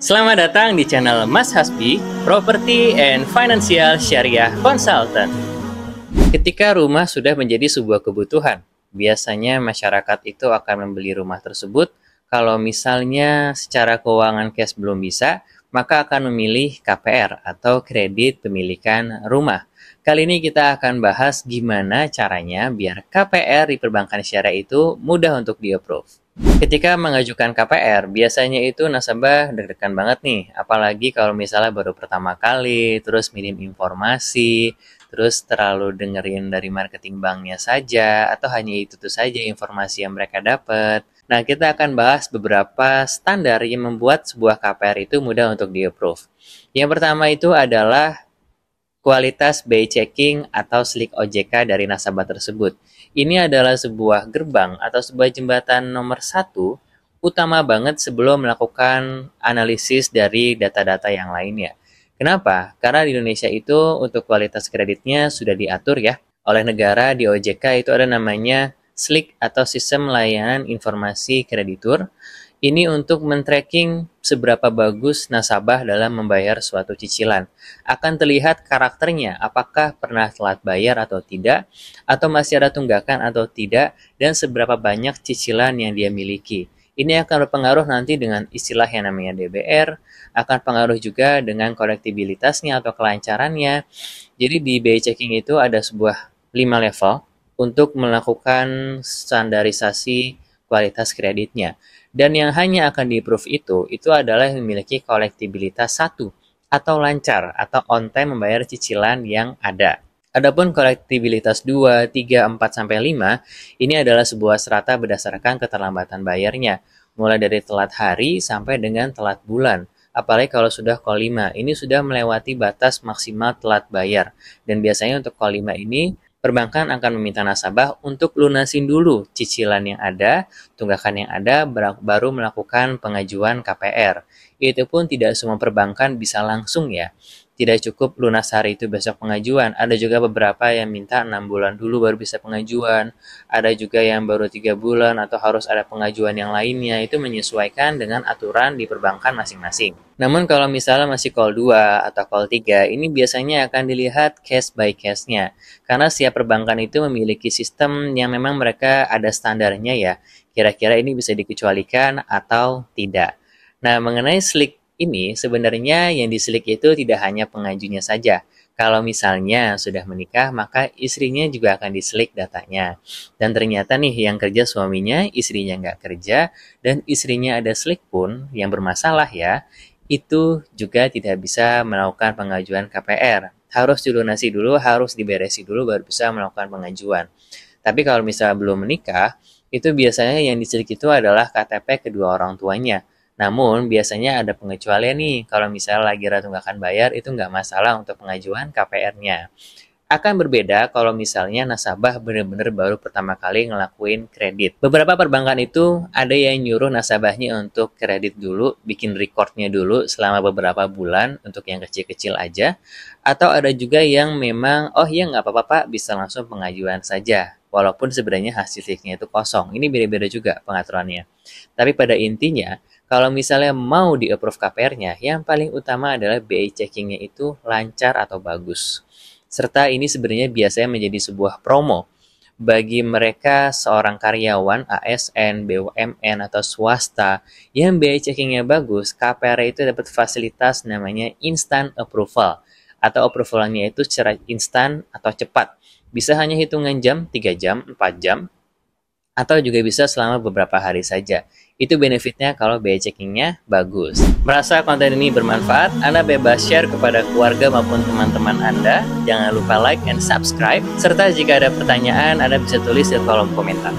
Selamat datang di channel Mas Hasbi, Property and Financial Syariah Consultant. Ketika rumah sudah menjadi sebuah kebutuhan, biasanya masyarakat itu akan membeli rumah tersebut. Kalau misalnya secara keuangan cash belum bisa, maka akan memilih KPR atau kredit pemilikan rumah. Kali ini kita akan bahas gimana caranya biar KPR di perbankan syariah itu mudah untuk di-approve. Ketika mengajukan KPR, biasanya itu nasabah deg-degan banget nih, apalagi kalau misalnya baru pertama kali, terus minim informasi, terus terlalu dengerin dari marketing banknya saja, atau hanya itu saja informasi yang mereka dapat. Nah, kita akan bahas beberapa standar yang membuat sebuah KPR itu mudah untuk di-approve. Yang pertama itu adalah kualitas BI checking atau slik OJK dari nasabah tersebut. Ini adalah sebuah gerbang atau sebuah jembatan nomor satu utama banget sebelum melakukan analisis dari data-data yang lainnya. Kenapa? Karena di Indonesia itu untuk kualitas kreditnya sudah diatur ya oleh negara. Di OJK itu ada namanya SLIK atau Sistem Layanan Informasi Kreditur. Ini untuk men-tracking seberapa bagus nasabah dalam membayar suatu cicilan. Akan terlihat karakternya, apakah pernah telat bayar atau tidak, atau masih ada tunggakan atau tidak, dan seberapa banyak cicilan yang dia miliki. Ini akan berpengaruh nanti dengan istilah yang namanya DBR, akan pengaruh juga dengan kolektibilitasnya atau kelancarannya. Jadi di BI checking itu ada sebuah 5 level untuk melakukan standarisasi kualitas kreditnya. Dan yang hanya akan di-approve itu adalah yang memiliki kolektibilitas 1 atau lancar atau on time membayar cicilan yang ada. Adapun kolektibilitas 2, 3, 4, sampai 5 ini adalah sebuah strata berdasarkan keterlambatan bayarnya, mulai dari telat hari sampai dengan telat bulan. Apalagi kalau sudah call 5, ini sudah melewati batas maksimal telat bayar. Dan biasanya untuk call 5 ini perbankan akan meminta nasabah untuk lunasin dulu cicilan yang ada, tunggakan yang ada, baru melakukan pengajuan KPR. Itu pun tidak semua perbankan bisa langsung ya. Tidak cukup lunas hari itu besok pengajuan. Ada juga beberapa yang minta 6 bulan dulu baru bisa pengajuan. Ada juga yang baru 3 bulan atau harus ada pengajuan yang lainnya. Itu menyesuaikan dengan aturan di perbankan masing-masing. Namun kalau misalnya masih call 2 atau call 3, ini biasanya akan dilihat case by case-nya. Karena setiap perbankan itu memiliki sistem yang memang mereka ada standarnya ya. Kira-kira ini bisa dikecualikan atau tidak. Nah, mengenai slik ini sebenarnya yang diselik itu tidak hanya pengajunya saja. Kalau misalnya sudah menikah, maka istrinya juga akan diselik datanya. Dan ternyata nih yang kerja suaminya, istrinya nggak kerja, dan istrinya ada selik pun yang bermasalah ya, itu juga tidak bisa melakukan pengajuan KPR. Harus dilunasi dulu, harus diberesi dulu baru bisa melakukan pengajuan. Tapi kalau misalnya belum menikah, itu biasanya yang diselik itu adalah KTP kedua orang tuanya. Namun, biasanya ada pengecualian nih, kalau misalnya lagi ada tunggakan bayar, itu nggak masalah untuk pengajuan KPR-nya. Akan berbeda kalau misalnya nasabah benar-benar baru pertama kali ngelakuin kredit. Beberapa perbankan itu ada yang nyuruh nasabahnya untuk kredit dulu, bikin recordnya dulu selama beberapa bulan untuk yang kecil-kecil aja. Atau ada juga yang memang, oh ya nggak apa-apa Pak, bisa langsung pengajuan saja. Walaupun sebenarnya hasil listriknya itu kosong. Ini beda-beda juga pengaturannya. Tapi pada intinya, kalau misalnya mau di-approve KPR-nya, yang paling utama adalah BI checking-nya itu lancar atau bagus. Serta ini sebenarnya biasanya menjadi sebuah promo bagi mereka seorang karyawan ASN, BUMN, atau swasta yang BI checking-nya bagus. KPR itu dapat fasilitas namanya instant approval atau approval-nya itu secara instan atau cepat. Bisa hanya hitungan jam, 3 jam, 4 jam, atau juga bisa selama beberapa hari saja. Itu benefitnya kalau BI checking-nya bagus. Merasa konten ini bermanfaat, Anda bebas share kepada keluarga maupun teman-teman Anda. Jangan lupa like and subscribe. Serta jika ada pertanyaan, Anda bisa tulis di kolom komentar.